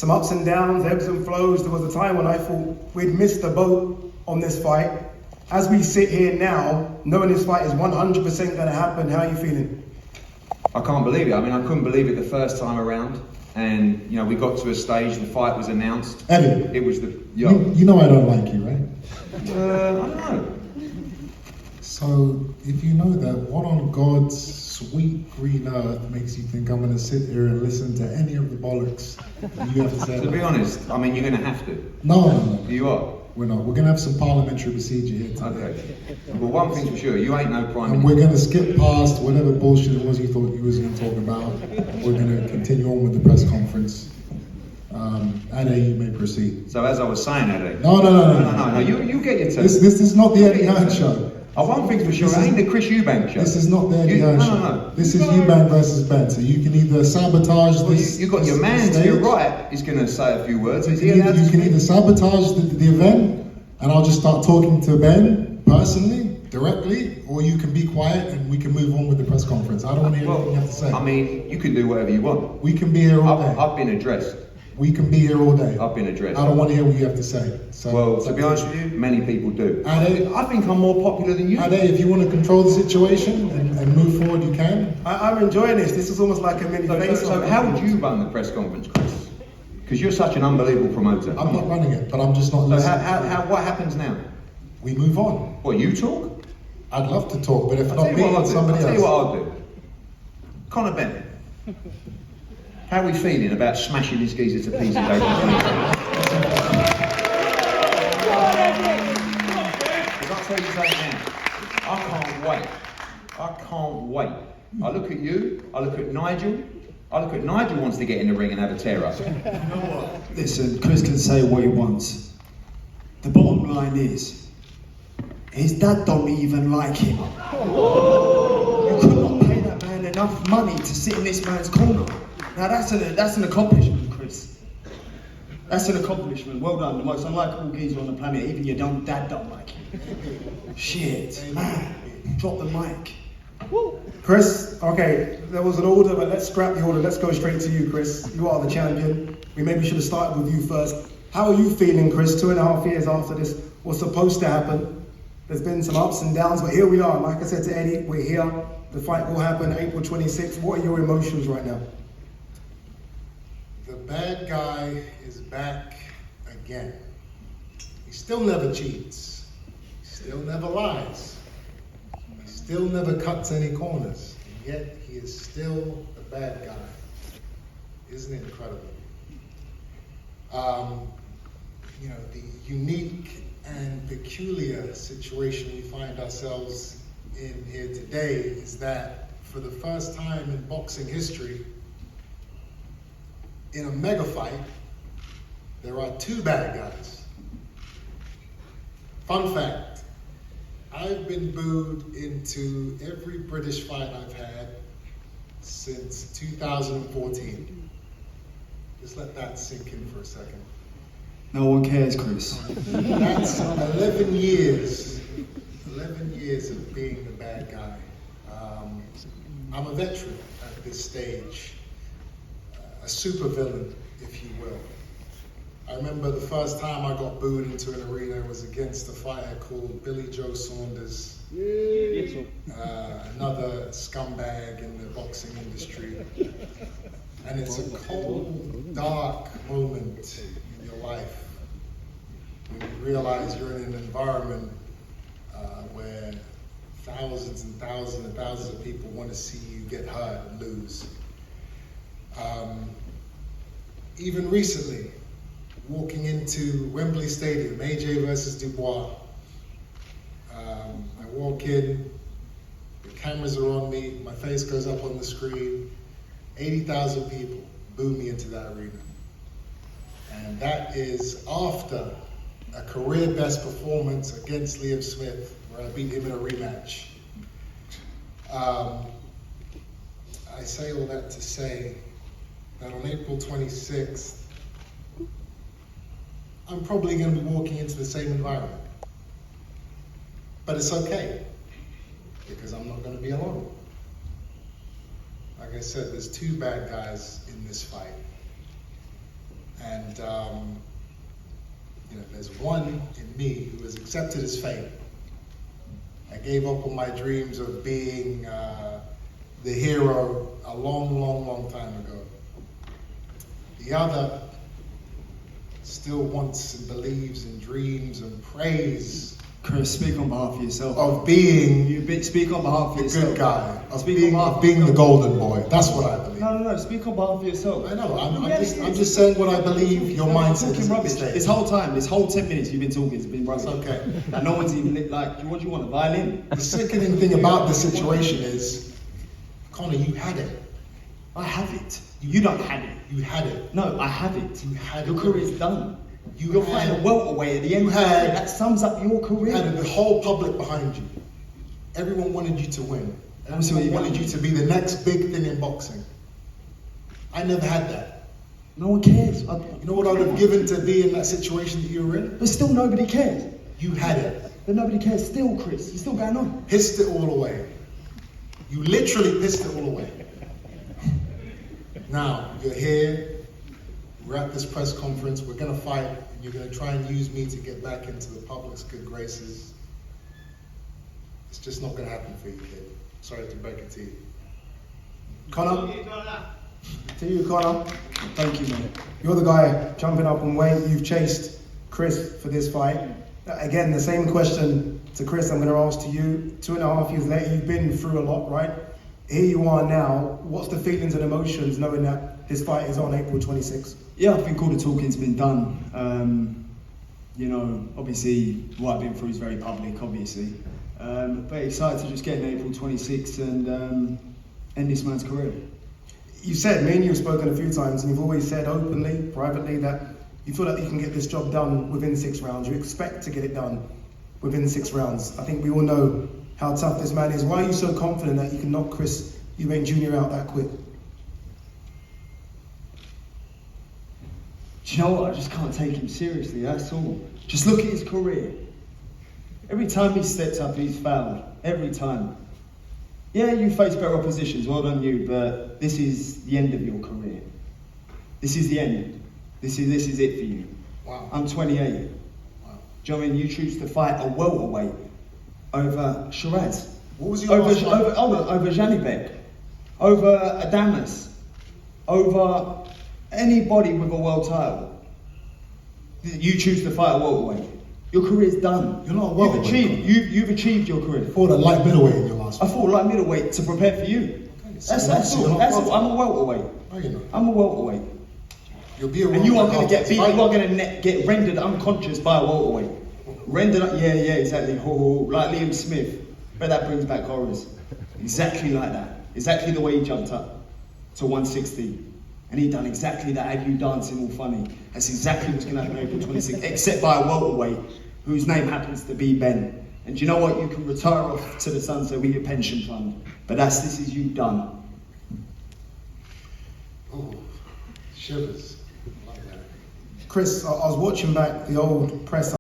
some ups and downs, ebbs and flows. There was a time when I thought we'd missed the boat on this fight. As we sit here now, knowing this fight is 100% going to happen, how are you feeling? I can't believe it. I mean, I couldn't believe it the first time around. And, you know, we got to a stage, the fight was announced. Eddie, It was the... you know I don't like you, right? I don't know. So, if you know that, what on God's sweet green earth makes you think I'm going to sit here and listen to any of the bollocks you have to say? To be honest, I mean, you're going to have to. No. You are. We're not. We're going to have some parliamentary procedure here today. Okay. Well, one thing's for sure, you ain't no prime And minister. we're going to skip past whatever bullshit it was you thought you was going to talk about. We're going to continue on with the press conference. Ade, you may proceed. So as I was saying, Ade... No. You get your turn. This is not the Eddie Hearn show. One thing's for sure, it ain't the Chris Eubank show. This is not the Eddie Hearn show. No. This is Eubank versus Ben. So you can either sabotage this. You've got your man to your right, he's going to say a few words. You can either sabotage the event, and I'll just start talking to Ben personally, directly, or you can be quiet and we can move on with the press conference. I don't want to hear anything you have to say. I mean, you can do whatever you want. We can be here all day. I've been addressed. We can be here all day. I've been addressed. I don't want to hear what you have to say. So, Well, to be honest with you, many people do. Ade, I think I'm more popular than you. Ade, if you want to control the situation and move forward, you can. I'm enjoying this. This is almost like a mini face. So how would you run the press conference, Chris? Because you're such an unbelievable promoter. I'm not running it, but I'm just not So listening. what happens now? We move on. What, you talk? I'd love to talk, but if I'll not tell you me, what I'll it's do. somebody I'll tell else. you what I'll do. Conor Bennett. How are we feeling about smashing this geezer to pieces over the weekend? Because I'll tell you something now. I can't wait. I can't wait. I look at you, I look at Nigel. I look at Nigel wants to get in the ring and have a tear up. You know what? Listen, Chris can say what he wants. The bottom line is, his dad don't even like him. You could not pay that man enough money to sit in this man's corner. Now that's an accomplishment, Chris. That's an accomplishment. Well done. The most unlikable geezer on the planet. Even your dumb dad don't like him. Shit, man. Drop the mic. Chris, okay, there was an order, but let's scrap the order. Let's go straight to you, Chris. You are the champion. We maybe should have started with you first. How are you feeling, Chris, 2.5 years after this was supposed to happen? There's been some ups and downs, but here we are. Like I said to Eddie, we're here. The fight will happen April 26th. What are your emotions right now? The bad guy is back again. He still never cheats. He still never lies. He still never cuts any corners. And yet he is still the bad guy. Isn't it incredible? The unique and peculiar situation we find ourselves in here today is that for the first time in boxing history, in a mega fight, there are two bad guys. Fun fact, I've been booed into every British fight I've had since 2014. Just let that sink in for a second. No one cares, Chris. That's 11 years. 11 years of being the bad guy. I'm a veteran at this stage. A supervillain, if you will. I remember the first time I got booed into an arena was against a fighter called Billy Joe Saunders. Another scumbag in the boxing industry. And it's a cold, dark moment in your life when you realize you're in an environment where thousands and thousands and thousands of people want to see you get hurt and lose. Even recently, walking into Wembley Stadium, AJ versus Dubois. I walk in, the cameras are on me, my face goes up on the screen, 80,000 people boo me into that arena. And that is after a career best performance against Liam Smith, where I beat him in a rematch. I say all that to say that on April 26th, I'm probably going to be walking into the same environment. But it's okay, because I'm not going to be alone. Like I said, there's two bad guys in this fight. And there's one in me who has accepted his fate. I gave up on my dreams of being the hero a long time ago. The other still wants and believes and dreams and prays Chris, speak on behalf of yourself. of being Speak on behalf of the yourself. good guy, of Speak being, on behalf of being the yourself. golden boy. That's what I believe. No. Speak on behalf of yourself. I know. I'm Yeah, just saying what I believe. Your mindset talking is rubbish. mistake. This whole time, this whole 10 minutes you've been talking, it's been rubbish. It's okay. And no one's even like, what do you want, a violin? The sickening thing about this situation is, Connor, you had it. I have it. You don't have it. You had it. No, I have it. You had Your it. career's done. You You're had- fighting a welterweight at the end. you had- That sums up your You career. had the whole public behind you. Everyone wanted you to win. That's what Everyone you wanted got. you to be the next big thing in boxing. I never had that. No one cares. You know what I would have given to be in that situation that you were in? But still nobody cares. You had it. But nobody cares still, Chris. It's still going on. Pissed it all away. You literally pissed it all away. Now, you're here, we're at this press conference, we're gonna fight, and you're gonna try and use me to get back into the public's good graces. It's just not gonna happen for you, kid. Sorry to break it to you. Connor, to you, Connor. Thank you, mate. You're the guy jumping up on weight. You've chased Chris for this fight. Again, the same question to Chris I'm going to ask to you. 2.5 years later, you've been through a lot, right? Here you are now. What's the feelings and emotions knowing that this fight is on April 26th? Yeah, I think all the talking's been done. Obviously, what I've been through is very public, obviously. But excited to just get in April 26th and end this man's career. You said, me and you have spoken a few times, and you've always said openly, privately, that you feel like you can get this job done within 6 rounds. You expect to get it done within 6 rounds. I think we all know how tough this man is. Why are you so confident that you can knock Chris Eubank Jr. out that quick? Do you know what? I just can't take him seriously, that's all. Just look at his career. Every time he steps up, he's fouled. Every time. Yeah, you face better oppositions, well done you, but this is the end of your career. This is the end. This is it for you. Wow. I'm 28. Wow. Do you know what I mean? You choose to fight a welterweight over Shiraz. What was your Over last fight? over Janibek, over Adamas, over anybody with a world title. You choose to fight a welterweight. Your career's done. You're not a welterweight, You've achieved your career. Fought a light middleweight in your last I fight. fought like middleweight to prepare for you. so That's you're all. not That's all. welterweight. I'm a welterweight. No, you're not. I'm a welterweight. You'll be a And you are welterweight going to get after beat. this You are fight. going to get rendered unconscious by a welterweight. Rendered. Yeah, exactly. Like Liam Smith. But that brings back horrors. Exactly like that. Exactly the way he jumped up to 160. And he done exactly that. Had you dancing all funny. That's exactly what's going to happen April 26th. Except by a welterweight whose name happens to be Ben. And do you know what? You can retire off to the sunset with your pension fund. But this is you done. Oh, shivers. I like that. Chris, I was watching back the old press